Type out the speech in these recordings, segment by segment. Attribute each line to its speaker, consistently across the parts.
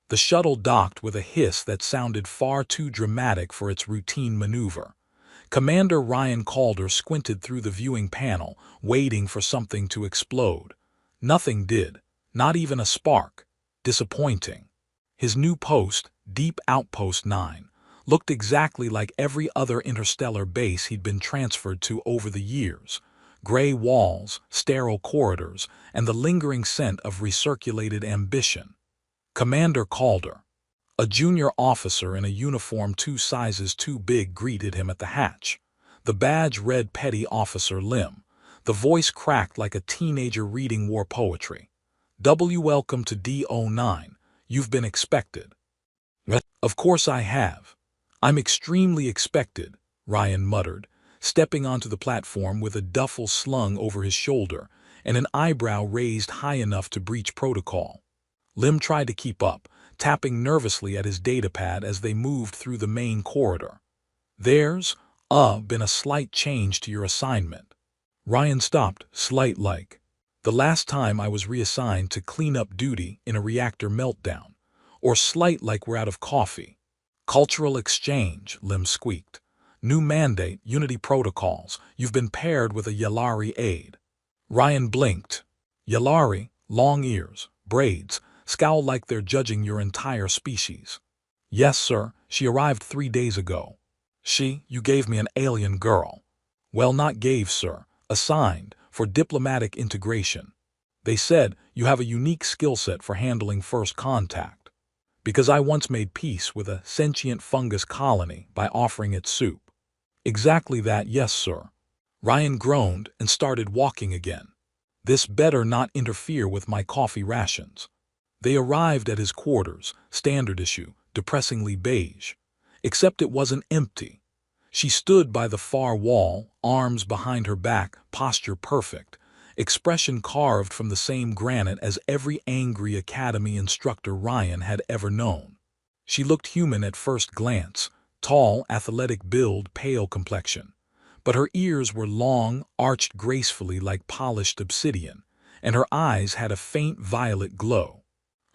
Speaker 1: The shuttle docked with a hiss that sounded far too dramatic for its routine maneuver. Commander Ryan Calder squinted through the viewing panel, waiting for something to explode. Nothing did, not even a spark. Disappointing. His new post, Deep Outpost 9, looked exactly like every other interstellar base he'd been transferred to over the years. Gray walls, sterile corridors, and the lingering scent of recirculated ambition. Commander Calder, a junior officer in a uniform 2 sizes too big, greeted him at the hatch. The badge read Petty Officer Lim. The voice cracked like a teenager reading war poetry. Welcome to D09. You've been expected. Of course I have. I'm extremely expected, Ryan muttered, stepping onto the platform with a duffel slung over his shoulder and an eyebrow raised high enough to breach protocol. Lim tried to keep up, tapping nervously at his datapad as they moved through the main corridor. There's been a slight change to your assignment. Ryan stopped, slight-like. The last time I was reassigned to clean-up duty in a reactor meltdown. Or slight like we're out of coffee. Cultural exchange, Lim squeaked. New mandate, Unity protocols. You've been paired with a Yalari aide. Ryan blinked. Yalari, long ears, braids, scowl like they're judging your entire species. Yes, sir, she arrived 3 days ago. You gave me an alien girl. Well, not gave, sir, assigned, for diplomatic integration. They said you have a unique skill set for handling first contact. Because I once made peace with a sentient fungus colony by offering it soup. Exactly that, yes, sir. Ryan groaned and started walking again. This better not interfere with my coffee rations. They arrived at his quarters, standard issue, depressingly beige. Except it wasn't empty. She stood by the far wall, arms behind her back, posture perfect, expression carved from the same granite as every angry academy instructor Ryan had ever known. She looked human at first glance, tall, athletic build, pale complexion. But her ears were long, arched gracefully like polished obsidian, and her eyes had a faint violet glow.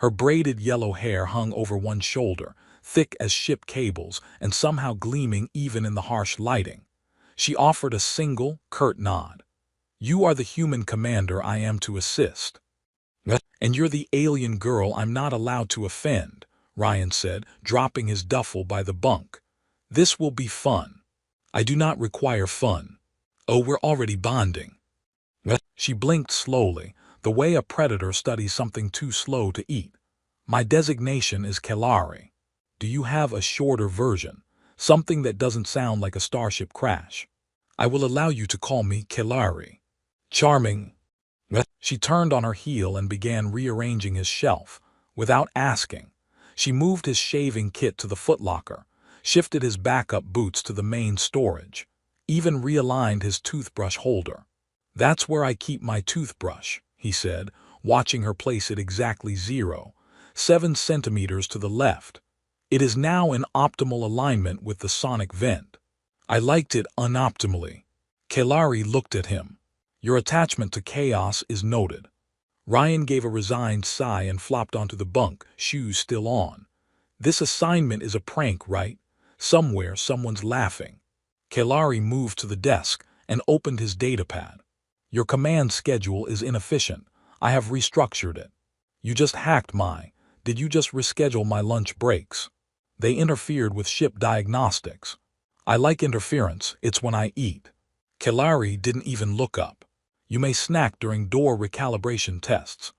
Speaker 1: Her braided yellow hair hung over one shoulder, thick as ship cables and somehow gleaming even in the harsh lighting. She offered a single, curt nod. You are the human commander I am to assist. And you're the alien girl I'm not allowed to offend, Ryan said, dropping his duffel by the bunk. This will be fun. I do not require fun. Oh, we're already bonding. She blinked slowly, the way a predator studies something too slow to eat. My designation is Kelari. Do you have a shorter version? Something that doesn't sound like a starship crash. I will allow you to call me Kelari. Charming. She turned on her heel and began rearranging his shelf. Without asking, she moved his shaving kit to the footlocker, shifted his backup boots to the main storage, even realigned his toothbrush holder. That's where I keep my toothbrush, he said, watching her place it exactly 0.7 centimeters to the left. It is now in optimal alignment with the sonic vent. I liked it unoptimally. Kelari looked at him. Your attachment to chaos is noted. Ryan gave a resigned sigh and flopped onto the bunk, shoes still on. This assignment is a prank, right? Somewhere someone's laughing. Kelari moved to the desk and opened his datapad. Your command schedule is inefficient. I have restructured it. You just hacked Did you just reschedule my lunch breaks? They interfered with ship diagnostics. I like interference, it's when I eat. Kelari didn't even look up. You may snack during door recalibration tests.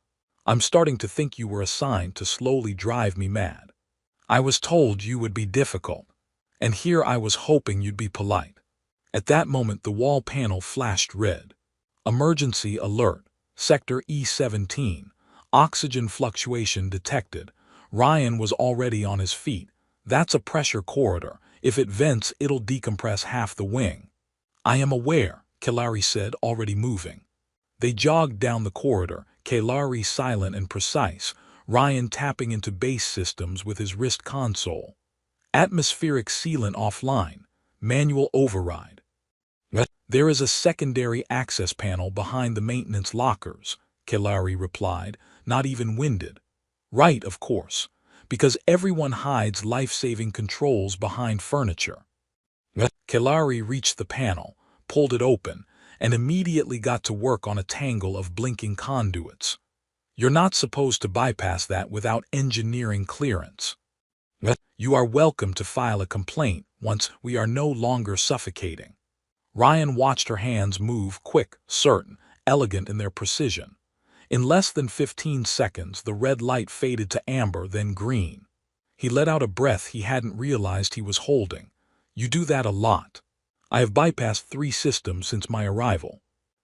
Speaker 1: I'm starting to think you were assigned to slowly drive me mad. I was told you would be difficult, and here I was hoping you'd be polite. At that moment the wall panel flashed red. Emergency alert, Sector E17, oxygen fluctuation detected. Ryan was already on his feet. That's a pressure corridor. If it vents, it'll decompress half the wing. I am aware, Kelari said, already moving. They jogged down the corridor, Kelari silent and precise, Ryan tapping into base systems with his wrist console. Atmospheric sealant offline. Manual override. There is a secondary access panel behind the maintenance lockers, Kelari replied, not even winded. Right, of course. Because everyone hides life-saving controls behind furniture. Kelari reached the panel, pulled it open, and immediately got to work on a tangle of blinking conduits. You're not supposed to bypass that without engineering clearance. You are welcome to file a complaint once we are no longer suffocating. Ryan watched her hands move, quick, certain, elegant in their precision. In less than 15 seconds, the red light faded to amber, then green. He let out a breath he hadn't realized he was holding. You do that a lot. I have bypassed 3 systems since my arrival.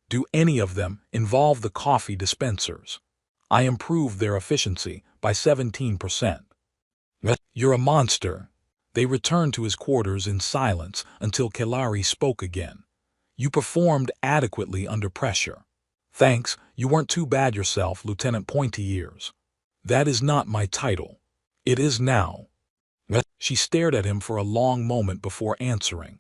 Speaker 1: Do any of them involve the coffee dispensers? I improved their efficiency by 17%. You're a monster. They returned to his quarters in silence until Kelari spoke again. You performed adequately under pressure. Thanks, you weren't too bad yourself, Lieutenant Pointy Ears. That is not my title. It is now. She stared at him for a long moment before answering.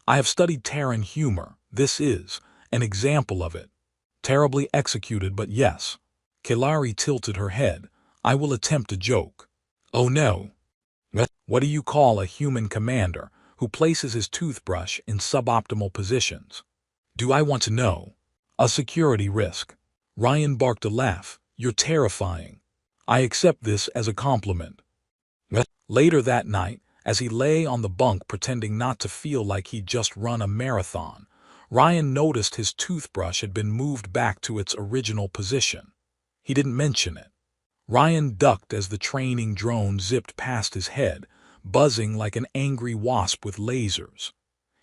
Speaker 1: I have studied Terran humor. This is an example of it. Terribly executed, but yes. Kelari tilted her head. I will attempt a joke. Oh no. What do you call a human commander who places his toothbrush in suboptimal positions? Do I want to know? A security risk. Ryan barked a laugh. You're terrifying. I accept this as a compliment. Later that night, as he lay on the bunk pretending not to feel like he'd just run a marathon, Ryan noticed his toothbrush had been moved back to its original position. He didn't mention it. Ryan ducked as the training drone zipped past his head, buzzing like an angry wasp with lasers.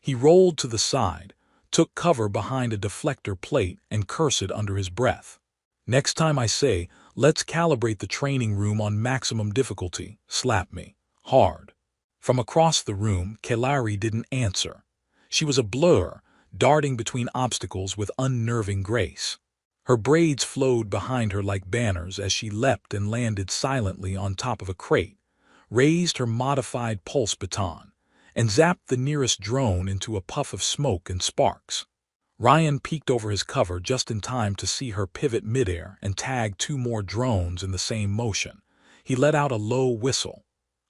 Speaker 1: He rolled to the side, took cover behind a deflector plate, and cursed under his breath. Next time I say, let's calibrate the training room on maximum difficulty, slap me. Hard. From across the room, Kelari didn't answer. She was a blur, darting between obstacles with unnerving grace. Her braids flowed behind her like banners as she leapt and landed silently on top of a crate, raised her modified pulse baton, and zapped the nearest drone into a puff of smoke and sparks. Ryan peeked over his cover just in time to see her pivot midair and tag 2 more drones in the same motion. He let out a low whistle.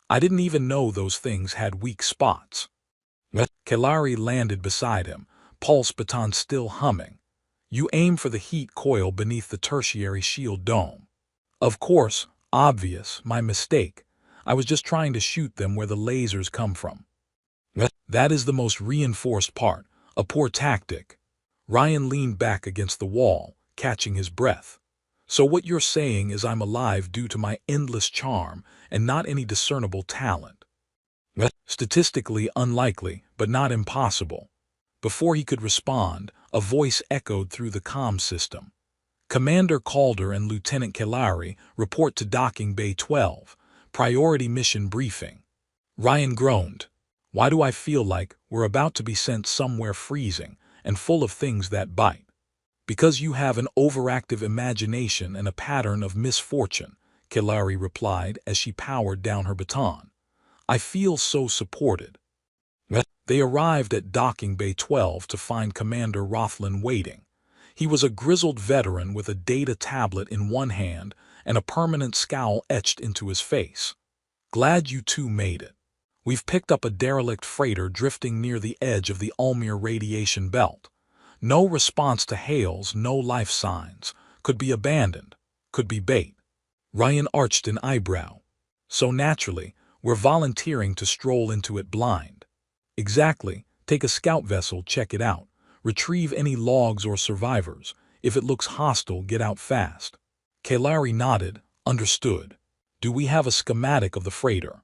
Speaker 1: I didn't even know those things had weak spots. Kelari landed beside him, pulse baton still humming. You aim for the heat coil beneath the tertiary shield dome. Of course, obvious, my mistake. I was just trying to shoot them where the lasers come from. That is the most reinforced part, a poor tactic. Ryan leaned back against the wall, catching his breath. So what you're saying is I'm alive due to my endless charm and not any discernible talent. Statistically unlikely, but not impossible. Before he could respond, a voice echoed through the comm system. Commander Calder and Lieutenant Kelari report to Docking Bay 12. Priority mission briefing. Ryan groaned. Why do I feel like we're about to be sent somewhere freezing and full of things that bite? Because you have an overactive imagination and a pattern of misfortune, Kelari replied as she powered down her baton. I feel so supported. They arrived at Docking Bay 12 to find Commander Rothlin waiting. He was a grizzled veteran with a data tablet in one hand and a permanent scowl etched into his face. Glad you two made it. We've picked up a derelict freighter drifting near the edge of the Ulmir radiation belt. No response to hails, no life signs. Could be abandoned. Could be bait. Ryan arched an eyebrow. So naturally, we're volunteering to stroll into it blind. Exactly. Take a scout vessel, check it out. Retrieve any logs or survivors. If it looks hostile, get out fast. Kelari nodded. Understood. Do we have a schematic of the freighter?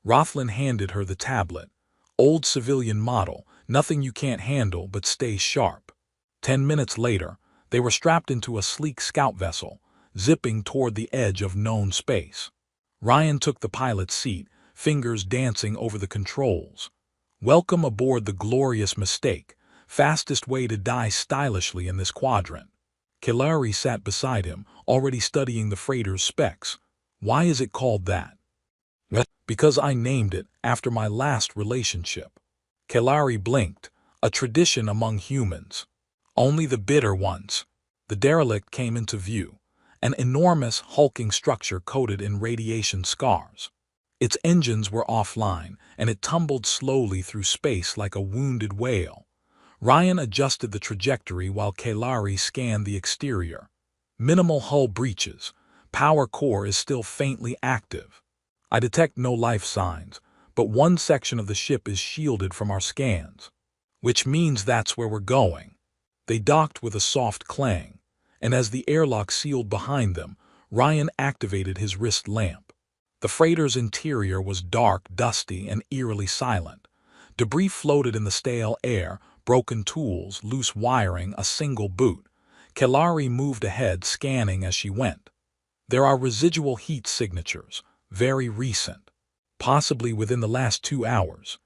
Speaker 1: Rothlin handed her the tablet. Old civilian model, nothing you can't handle but stay sharp. 10 minutes later, they were strapped into a sleek scout vessel, zipping toward the edge of known space. Ryan took the pilot's seat, fingers dancing over the controls. Welcome aboard the glorious Mistake, fastest way to die stylishly in this quadrant. Kelari sat beside him, already studying the freighter's specs. Why is it called that? Because I named it after my last relationship. Kelari blinked, a tradition among humans. Only the bitter ones. The derelict came into view, an enormous, hulking structure coated in radiation scars. Its engines were offline, and it tumbled slowly through space like a wounded whale. Ryan adjusted the trajectory while Kalari scanned the exterior. Minimal hull breaches. Power core is still faintly active. I detect no life signs, but one section of the ship is shielded from our scans. Which means that's where we're going. They docked with a soft clang, and as the airlock sealed behind them, Ryan activated his wrist lamp. The freighter's interior was dark, dusty, and eerily silent. Debris floated in the stale air, broken tools, loose wiring, a single boot. Kalari moved ahead, scanning as she went. There are residual heat signatures, very recent, possibly within the last 2 hours.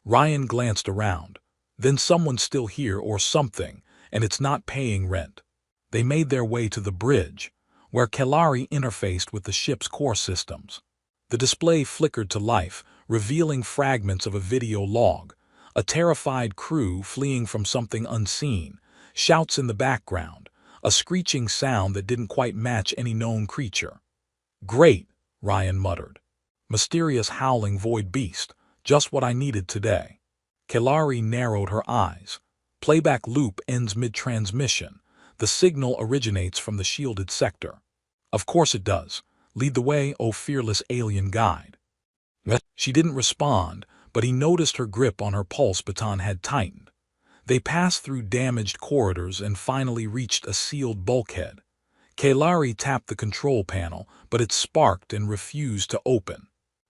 Speaker 1: Ryan glanced around. Then someone's still here or something, and it's not paying rent. They made their way to the bridge, where Kalari interfaced with the ship's core systems. The display flickered to life, revealing fragments of a video log. A terrified crew fleeing from something unseen, shouts in the background, a screeching sound that didn't quite match any known creature. "Great," Ryan muttered. "Mysterious howling void beast, just what I needed today." Kalari narrowed her eyes. Playback loop ends mid-transmission. The signal originates from the shielded sector. "Of course it does. Lead the way, O fearless alien guide." She didn't respond, but he noticed her grip on her pulse baton had tightened. They passed through damaged corridors and finally reached a sealed bulkhead. Kalari tapped the control panel, but it sparked and refused to open.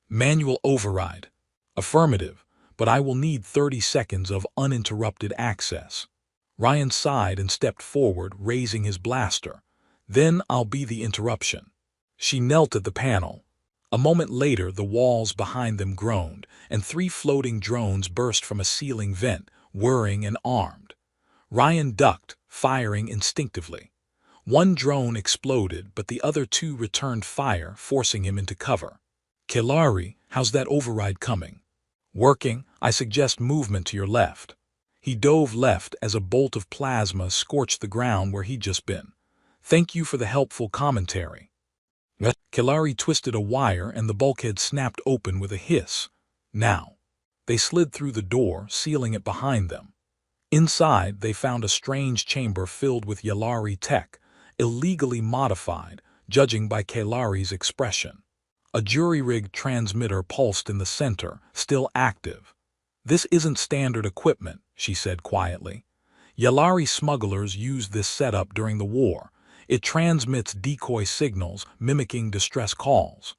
Speaker 1: "Manual override." "Affirmative, but I will need 30 seconds of uninterrupted access." Ryan sighed and stepped forward, raising his blaster. "Then I'll be the interruption." She knelt at the panel. A moment later, the walls behind them groaned, and 3 floating drones burst from a ceiling vent, whirring and armed. Ryan ducked, firing instinctively. One drone exploded, but the other 2 returned fire, forcing him into cover. "Kalari, how's that override coming?" "Working. I suggest movement to your left." He dove left as a bolt of plasma scorched the ground where he'd just been. "Thank you for the helpful commentary." Kalari twisted a wire and the bulkhead snapped open with a hiss. "Now." They slid through the door, sealing it behind them. Inside, they found a strange chamber filled with Yalari tech, illegally modified, judging by Kalari's expression. A jury-rigged transmitter pulsed in the center, still active. "This isn't standard equipment," she said quietly. "Yalari smugglers used this setup during the war. It transmits decoy signals, mimicking distress calls."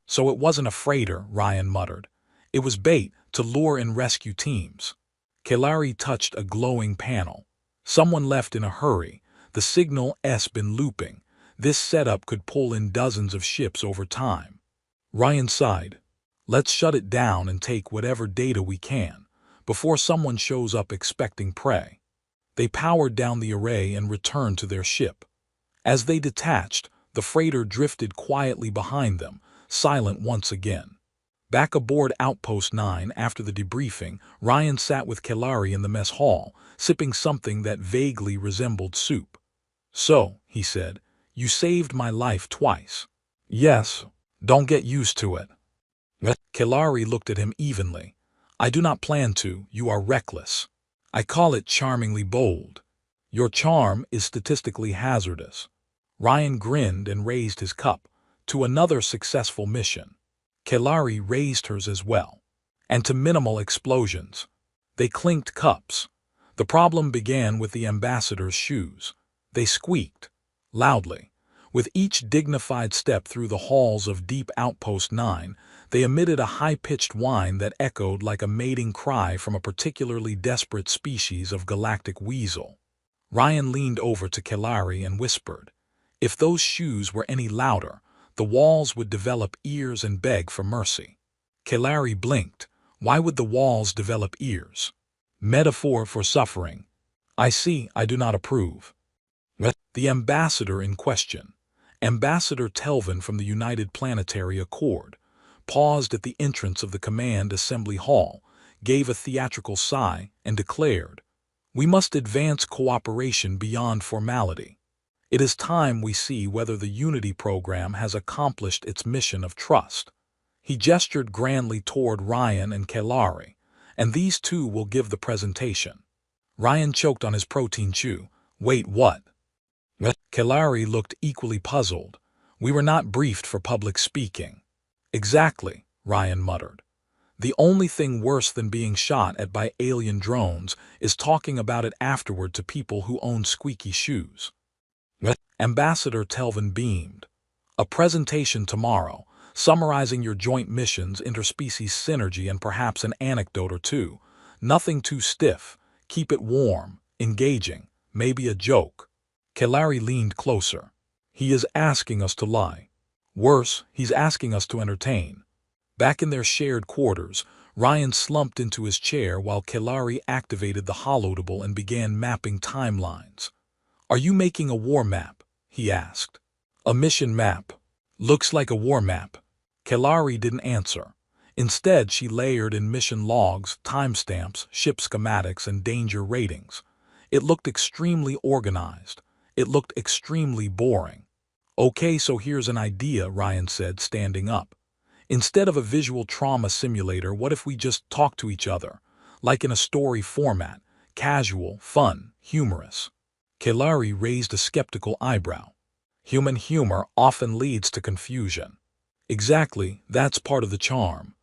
Speaker 1: "So it wasn't a freighter," Ryan muttered. "It was bait to lure in rescue teams." Kalari touched a glowing panel. "Someone left in a hurry. The signal's been looping. This setup could pull in dozens of ships over time." Ryan sighed. "Let's shut it down and take whatever data we can, before someone shows up expecting prey." They powered down the array and returned to their ship. As they detached, the freighter drifted quietly behind them, silent once again. Back aboard Outpost 9 after the debriefing, Ryan sat with Kalari in the mess hall, sipping something that vaguely resembled soup. "So," he said, "you saved my life twice." "Yes. Don't get used to it." Kalari looked at him evenly. "I do not plan to. You are reckless. I call it charmingly bold. Your charm is statistically hazardous." Ryan grinned and raised his cup. "To another successful mission." Kalari raised hers as well. "And to minimal explosions." They clinked cups. The problem began with the ambassador's shoes. They squeaked loudly. With each dignified step through the halls of Deep Outpost 9, they emitted a high-pitched whine that echoed like a mating cry from a particularly desperate species of galactic weasel. Ryan leaned over to Kalari and whispered, "If those shoes were any louder, the walls would develop ears and beg for mercy." Kalari blinked. "Why would the walls develop ears?" "Metaphor for suffering." "I see. I do not approve." The ambassador in question, Ambassador Telvin from the United Planetary Accord, paused at the entrance of the Command Assembly Hall, gave a theatrical sigh, and declared, "We must advance cooperation beyond formality. It is time we see whether the Unity program has accomplished its mission of trust." He gestured grandly toward Ryan and Kalari, and these two will give the presentation. Ryan choked on his protein chew. Wait, what? Kalari looked equally puzzled. We were not briefed for public speaking. Exactly, Ryan muttered. The only thing worse than being shot at by alien drones is talking about it afterward to people who own squeaky shoes. Ambassador Telvin beamed. A presentation tomorrow, summarizing your joint missions, interspecies synergy, and perhaps an anecdote or two. Nothing too stiff. Keep it warm, engaging, maybe a joke. Kalari leaned closer. He is asking us to lie. Worse, he's asking us to entertain. Back in their shared quarters, Ryan slumped into his chair while Kalari activated the holodable and began mapping timelines. Are you making a war map? He asked. A mission map. Looks like a war map. Kalari didn't answer. Instead, she layered in mission logs, timestamps, ship schematics, and danger ratings. It looked extremely organized. It looked extremely boring. Okay, so here's an idea, Ryan said, standing up. Instead of a visual trauma simulator, what if we just talk to each other? Like in a story format. Casual, fun, humorous. Kalari raised a skeptical eyebrow. Human humor often leads to confusion. Exactly, that's part of the charm.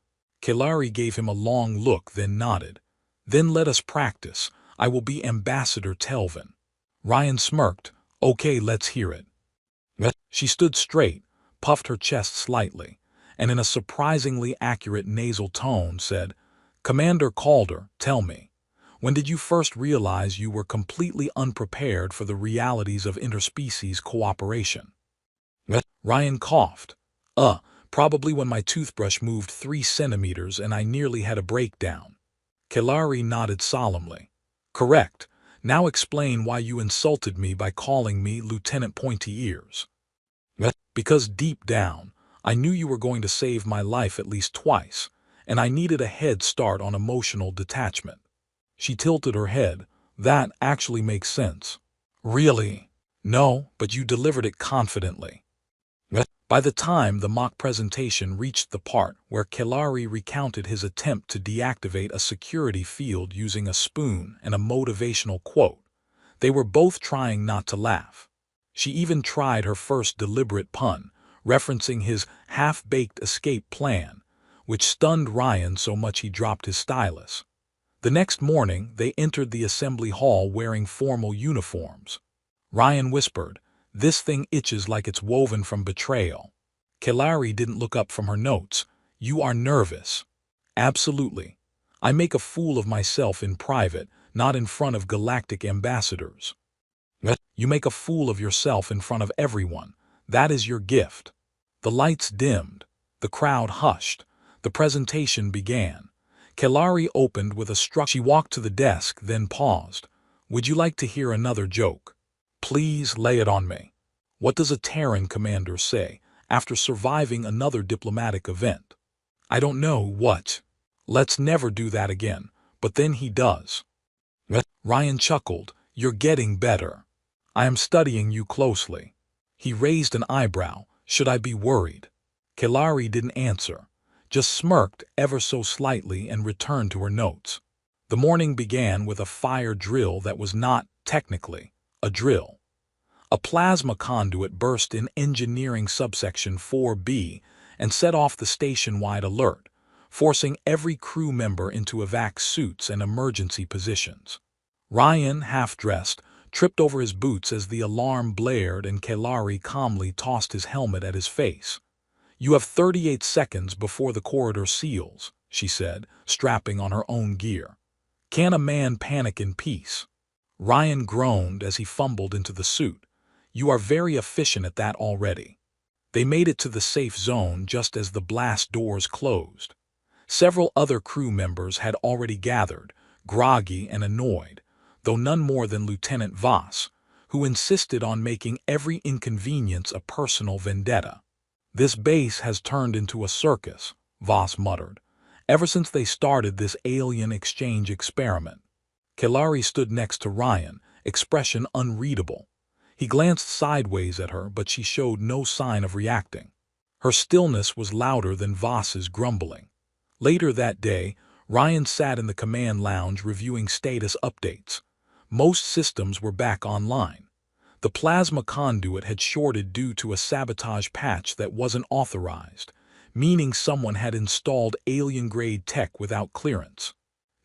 Speaker 1: Kalari gave him a long look, then nodded. Then let us practice. I will be Ambassador Telvin. Ryan smirked. Okay, let's hear it. She stood straight, puffed her chest slightly, and in a surprisingly accurate nasal tone said, Commander Calder, tell me, when did you first realize you were completely unprepared for the realities of interspecies cooperation? Ryan coughed. Probably when my toothbrush moved 3 centimeters and I nearly had a breakdown. Kalari nodded solemnly. Correct. Now explain why you insulted me by calling me Lieutenant Pointy Ears. Because deep down, I knew you were going to save my life at least twice, and I needed a head start on emotional detachment. She tilted her head. That actually makes sense. Really? No, but you delivered it confidently. By the time the mock presentation reached the part where Kalari recounted his attempt to deactivate a security field using a spoon and a motivational quote, they were both trying not to laugh. She even tried her first deliberate pun, referencing his half-baked escape plan, which stunned Ryan so much he dropped his stylus. The next morning, they entered the assembly hall wearing formal uniforms. Ryan whispered, This thing itches like it's woven from betrayal. Kalari didn't look up from her notes. You are nervous. Absolutely. I make a fool of myself in private, not in front of galactic ambassadors. You make a fool of yourself in front of everyone. That is your gift. The lights dimmed. The crowd hushed. The presentation began. Kalari opened with a struck. She walked to the desk, then paused. Would you like to hear another joke? Please lay it on me. What does a Terran commander say after surviving another diplomatic event? I don't know what. Let's never do that again. But then he does. Ryan chuckled. You're getting better. I am studying you closely. He raised an eyebrow. Should I be worried? Kalari didn't answer, just smirked ever so slightly and returned to her notes. The morning began with a fire drill that was not, technically, a drill. A plasma conduit burst in engineering subsection 4B and set off the station-wide alert, forcing every crew member into evac suits and emergency positions. Ryan, half-dressed, tripped over his boots as the alarm blared and Kalari calmly tossed his helmet at his face. You have 38 seconds before the corridor seals, she said, strapping on her own gear. Can a man panic in peace? Ryan groaned as he fumbled into the suit. You are very efficient at that already. They made it to the safe zone just as the blast doors closed. Several other crew members had already gathered, groggy and annoyed, though none more than Lieutenant Voss, who insisted on making every inconvenience a personal vendetta. This base has turned into a circus, Voss muttered, ever since they started this alien exchange experiment. Kalari stood next to Ryan, expression unreadable. He glanced sideways at her, but she showed no sign of reacting. Her stillness was louder than Voss's grumbling. Later that day, Ryan sat in the command lounge reviewing status updates. Most systems were back online. The plasma conduit had shorted due to a sabotage patch that wasn't authorized, meaning someone had installed alien-grade tech without clearance.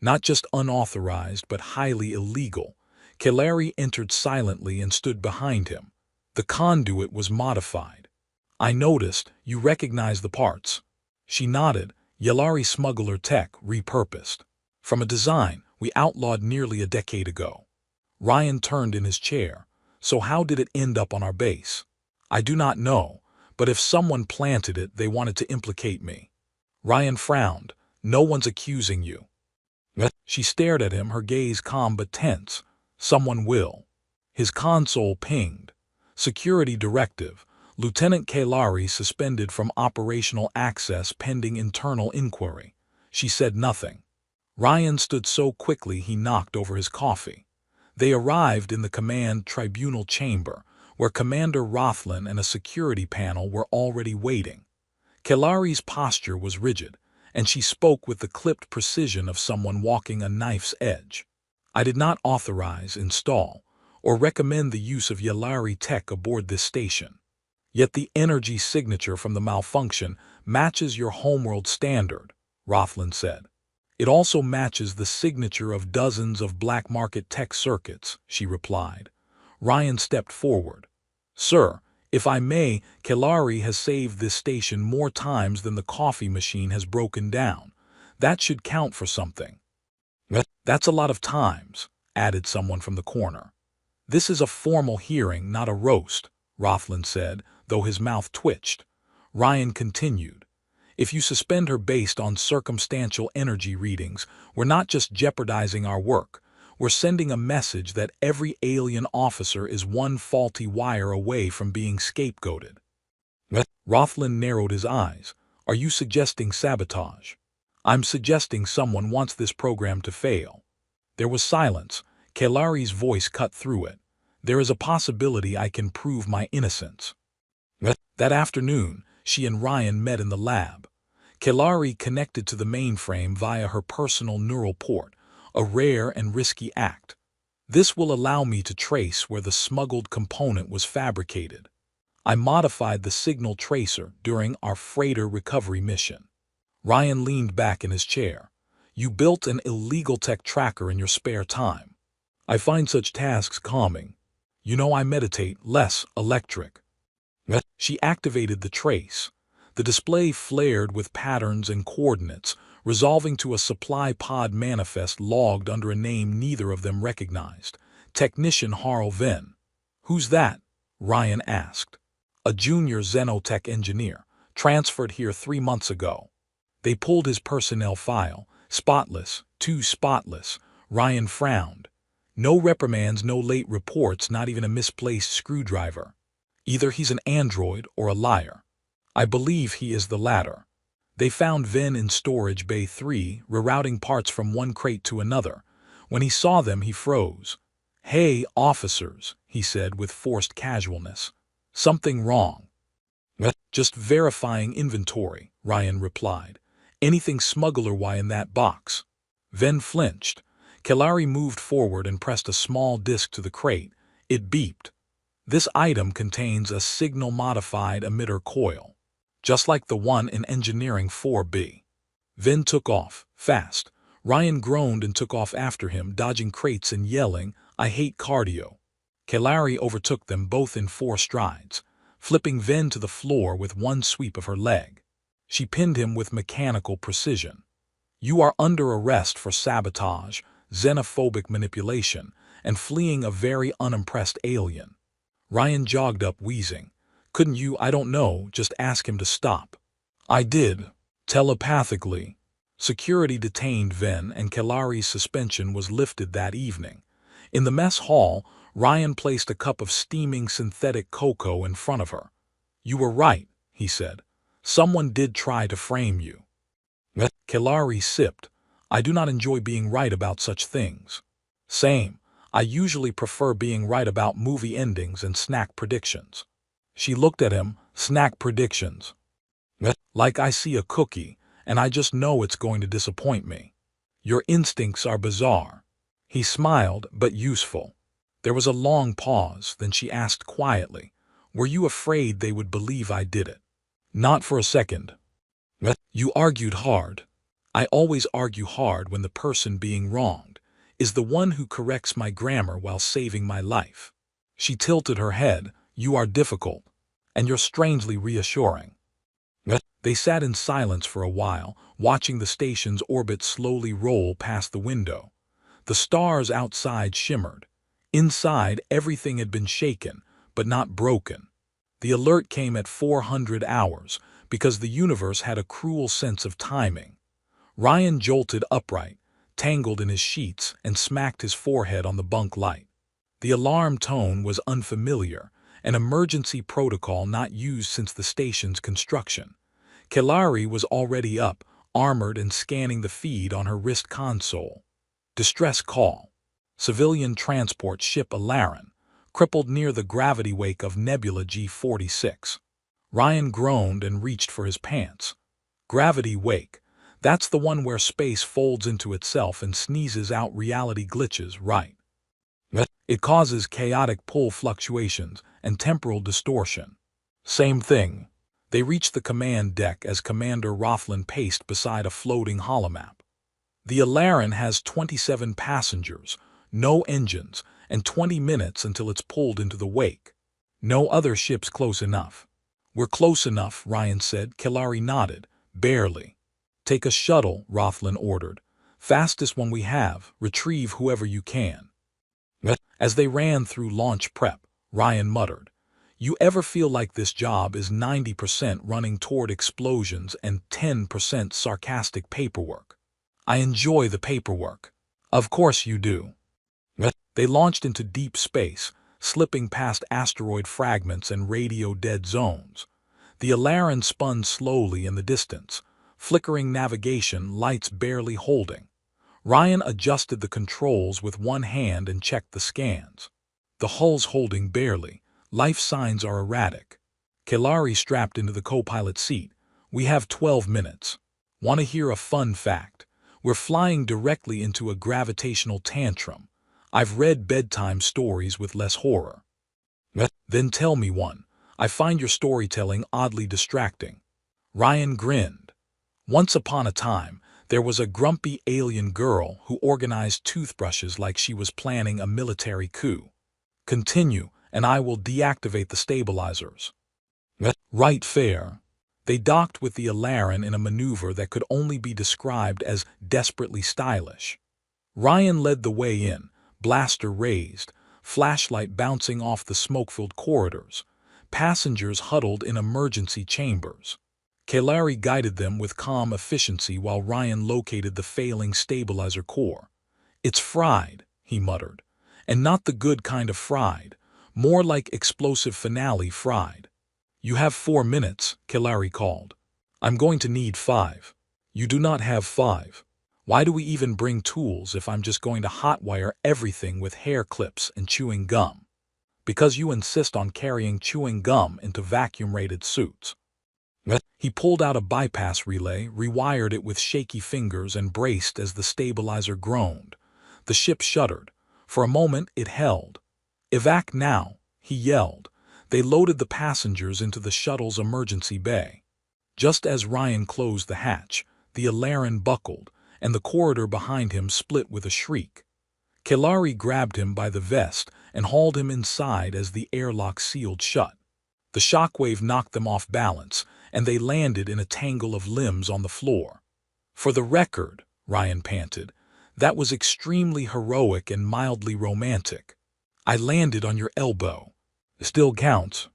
Speaker 1: Not just unauthorized, but highly illegal. Kalari entered silently and stood behind him. The conduit was modified. I noticed, you recognize the parts. She nodded. Yalari smuggler tech, repurposed. From a design we outlawed nearly a decade ago. Ryan turned in his chair. So how did it end up on our base? I do not know, but if someone planted it, they wanted to implicate me. Ryan frowned. No one's accusing you. She stared at him, her gaze calm but tense. Someone will. His console pinged. Security directive. Lieutenant Kalari suspended from operational access pending internal inquiry. She said nothing. Ryan stood so quickly he knocked over his coffee. They arrived in the command tribunal chamber, where Commander Rothlan and a security panel were already waiting. Kalari's posture was rigid, and she spoke with the clipped precision of someone walking a knife's edge. I did not authorize, install, or recommend the use of Yalari tech aboard this station. Yet the energy signature from the malfunction matches your homeworld standard, Rothlan said. It also matches the signature of dozens of black market tech circuits, she replied. Ryan stepped forward. Sir, if I may, Kalari has saved this station more times than the coffee machine has broken down. That should count for something. That's a lot of times, added someone from the corner. This is a formal hearing, not a roast, Rothlan said, though his mouth twitched. Ryan continued. If you suspend her based on circumstantial energy readings, we're not just jeopardizing our work. We're sending a message that every alien officer is one faulty wire away from being scapegoated. Rothlan narrowed his eyes. Are you suggesting sabotage? I'm suggesting someone wants this program to fail. There was silence. Kalari's voice cut through it. There is a possibility I can prove my innocence. That afternoon, she and Ryan met in the lab. Kalari connected to the mainframe via her personal neural port, a rare and risky act. This will allow me to trace where the smuggled component was fabricated. I modified the signal tracer during our freighter recovery mission. Ryan leaned back in his chair. You built an illegal tech tracker in your spare time. I find such tasks calming. You know I meditate, less electric. She activated the trace. The display flared with patterns and coordinates, resolving to a supply pod manifest logged under a name neither of them recognized. Technician Harl Venn. Who's that? Ryan asked. A junior Xenotech engineer, transferred here 3 months ago. They pulled his personnel file. Spotless, too spotless. Ryan frowned. No reprimands, no late reports, not even a misplaced screwdriver. Either he's an android or a liar. I believe he is the latter. They found Venn in storage bay 3, rerouting parts from one crate to another. When he saw them, he froze. Hey, officers, he said with forced casualness. Something wrong. Just verifying inventory, Ryan replied. Anything smuggler-y in that box. Venn flinched. Kalari moved forward and pressed a small disc to the crate. It beeped. This item contains a signal-modified emitter coil, just like the one in Engineering 4B. Venn took off, fast. Ryan groaned and took off after him, dodging crates and yelling, I hate cardio. Kalari overtook them both in 4 strides, flipping Venn to the floor with one sweep of her leg. She pinned him with mechanical precision. You are under arrest for sabotage, xenophobic manipulation, and fleeing a very unimpressed alien. Ryan jogged up, wheezing. Couldn't you, I don't know, just ask him to stop? I did. Telepathically. Security detained Venn, and Kalari's suspension was lifted that evening. In the mess hall, Ryan placed a cup of steaming synthetic cocoa in front of her. You were right, he said. Someone did try to frame you. Kalari sipped. I do not enjoy being right about such things. Same. I usually prefer being right about movie endings and snack predictions. She looked at him. Snack predictions. Like I see a cookie, and I just know it's going to disappoint me. Your instincts are bizarre. He smiled, but useful. There was a long pause, then she asked quietly, "Were you afraid they would believe I did it?" "Not for a second." "You argued hard." "I always argue hard when the person being wronged is the one who corrects my grammar while saving my life." She tilted her head. "You are difficult, and you're strangely reassuring." They sat in silence for a while, watching the station's orbit slowly roll past the window. The stars outside shimmered. Inside, everything had been shaken, but not broken. The alert came at 400 hours, because the universe had a cruel sense of timing. Ryan jolted upright, tangled in his sheets, and smacked his forehead on the bunk light. The alarm tone was unfamiliar, an emergency protocol not used since the station's construction. Kelari was already up, armored and scanning the feed on her wrist console. Distress call. Civilian transport ship Alarin, crippled near the gravity wake of Nebula G46. Ryan groaned and reached for his pants. Gravity wake. That's the one where space folds into itself and sneezes out reality glitches, right? It causes chaotic pull fluctuations and temporal distortion. Same thing. They reached the command deck as Commander Rothland paced beside a floating holomap. The Alarin has 27 passengers, no engines, and 20 minutes until it's pulled into the wake. No other ships close enough. We're close enough, Ryan said. Kelari nodded. Barely. Take a shuttle, Rothland ordered. Fastest one we have. Retrieve whoever you can. As they ran through launch prep, Ryan muttered, "You ever feel like this job is 90% running toward explosions and 10% sarcastic paperwork?" "I enjoy the paperwork." "Of course you do." They launched into deep space, slipping past asteroid fragments and radio-dead zones. The Alarin spun slowly in the distance, flickering navigation lights barely holding. Ryan adjusted the controls with one hand and checked the scans. The hull's holding barely. Life signs are erratic. Kelari strapped into the co-pilot seat. "We have 12 minutes. Want to hear a fun fact? We're flying directly into a gravitational tantrum. I've read bedtime stories with less horror." "Then tell me one. I find your storytelling oddly distracting." Ryan grinned. "Once upon a time, there was a grumpy alien girl who organized toothbrushes like she was planning a military coup. Continue, and I will deactivate the stabilizers." "Right fair." They docked with the Alarin in a maneuver that could only be described as desperately stylish. Ryan led the way in, blaster raised, flashlight bouncing off the smoke-filled corridors. Passengers huddled in emergency chambers. Kelari guided them with calm efficiency while Ryan located the failing stabilizer core. "It's fried," he muttered. "And not the good kind of fried. More like explosive finale fried." "You have 4 minutes," Kelari called. "I'm going to need 5. "You do not have 5. Why do we even bring tools if I'm just going to hotwire everything with hair clips and chewing gum?" "Because you insist on carrying chewing gum into vacuum-rated suits." He pulled out a bypass relay, rewired it with shaky fingers, and braced as the stabilizer groaned. The ship shuddered. For a moment it held. "Evac now," he yelled. They loaded the passengers into the shuttle's emergency bay. Just as Ryan closed the hatch, the Alarin buckled, and the corridor behind him split with a shriek. Kelari grabbed him by the vest and hauled him inside as the airlock sealed shut. The shockwave knocked them off balance, and they landed in a tangle of limbs on the floor. "For the record," Ryan panted, "that was extremely heroic and mildly romantic. I landed on your elbow." "Still counts."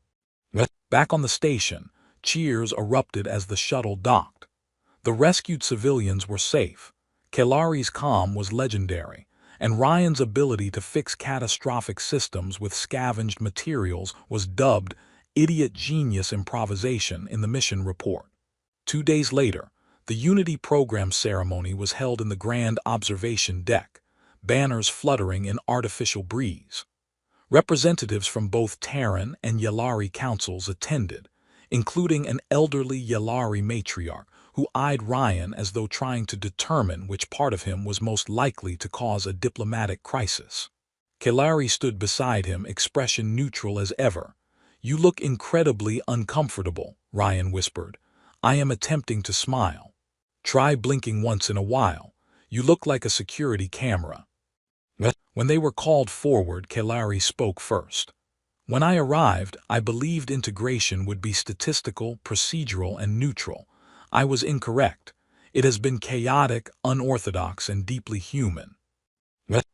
Speaker 1: Back on the station, cheers erupted as the shuttle docked. The rescued civilians were safe. Kelari's calm was legendary, and Ryan's ability to fix catastrophic systems with scavenged materials was dubbed idiot genius improvisation in the mission report. 2 days later, the Unity program ceremony was held in the Grand Observation Deck, banners fluttering in artificial breeze. Representatives from both Terran and Yalari councils attended, including an elderly Yalari matriarch who eyed Ryan as though trying to determine which part of him was most likely to cause a diplomatic crisis. Kalari stood beside him, expression neutral as ever. "You look incredibly uncomfortable," Ryan whispered. "I am attempting to smile. Try blinking once in a while. You look like a security camera." When they were called forward, Kalari spoke first. "When I arrived, I believed integration would be statistical, procedural, and neutral. I was incorrect. It has been chaotic, unorthodox, and deeply human."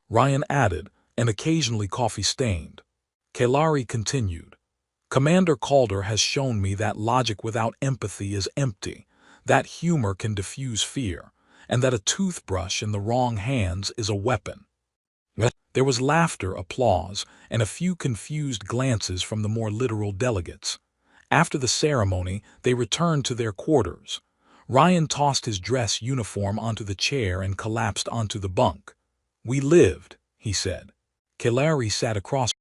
Speaker 1: Ryan added, "and occasionally coffee-stained." Kalari continued, "Commander Calder has shown me that logic without empathy is empty, that humor can diffuse fear, and that a toothbrush in the wrong hands is a weapon." There was laughter, applause, and a few confused glances from the more literal delegates. After the ceremony, they returned to their quarters. Ryan tossed his dress uniform onto the chair and collapsed onto the bunk. "We lived," he said. Kalari sat across